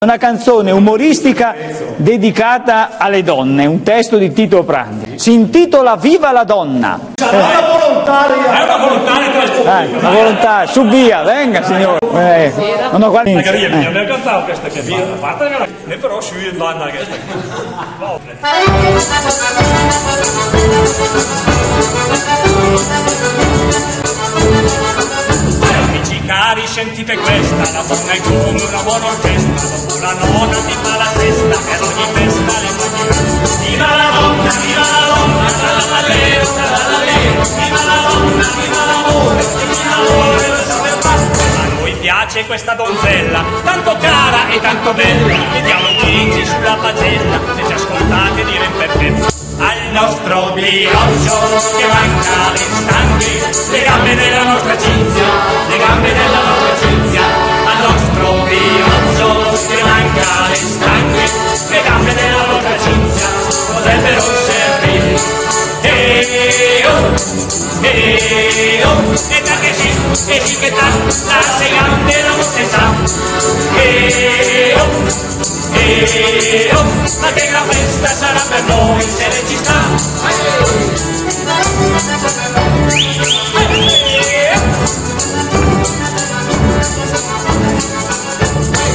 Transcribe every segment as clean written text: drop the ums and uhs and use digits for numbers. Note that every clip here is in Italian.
Una canzone umoristica dedicata alle donne, un testo di Tito Prandi. Si intitola Viva la donna. Sarà una volontaria. È una volontaria tra il pubblico. Una volontaria, su via, venga signore. Non ho quale Magari mi abbiamo cantato questa che via, a parte che però su il banda questa. Amici cari, sentite questa, la donna è come una buona orchestra, dopo la nonna ti fa la sesta, per ogni festa le mancherà. Viva la donna, tralalero, tralalero, viva la donna, viva l'amore, viva l'amore, lo saper fare. A noi piace questa donzella, tanto cara e tanto bella, vediamo Gigi sulla pagella, se ci ascoltate dire perfetto. Al nostro bioccio che manca le stanche, le gambe della nostra cinzia, le gambe della nostra cinzia. Al nostro bioccio che manca le stanche, le gambe della nostra cinzia potrebbero servire. E da che sì che ta, la sei gambe la montezza. Ma che la festa sarà per noi se lei ci sta.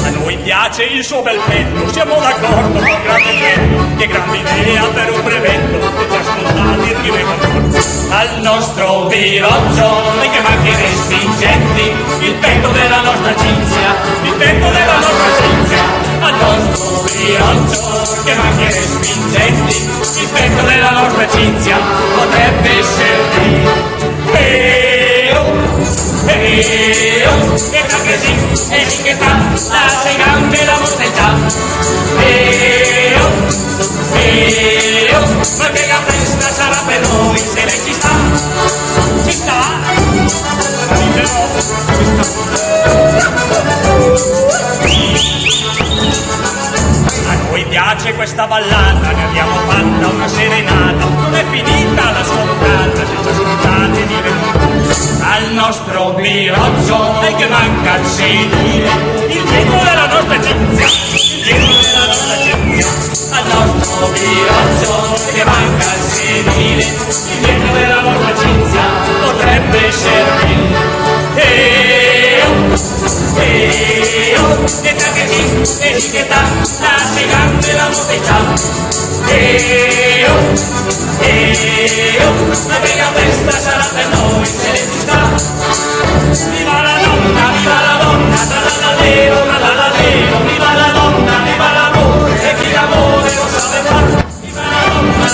A noi piace il suo bel petto, siamo d'accordo con grande bello, che grande idea per un brevetto, che ci ascoltate dire concordo. Al nostro biroccio, e che macchine respingenti, il petto della nostra cinzia, il petto della nostra cinzia. Al nostro biroccio, che macchine respingenti, il petto della nostra cinzia potrebbe servire. E da che sì, e sì che ta, la sei gambe la montezza. Ma che la festa sarà per noi se lei ci sta. Ci sta. A noi piace questa ballata, ne abbiamo fatta una serenata, non è finita la sua vocata, se ci ascoltate dire al nostro biroccio e che manca il sedile, il dietro della nostra cinzia, il dietro della nostra cinzia. Al nostro biroccio e che manca il sedile, il dietro della nostra cinzia potrebbe servire. E da che sì, e sì che ta, la sei gambe la montezza. Ma che la festa sarà per noi se lei ci sta. Viva la donna, tralalero, tralalero, viva la donna, viva l'amore, e chi l'amore lo sa fare. Viva la donna,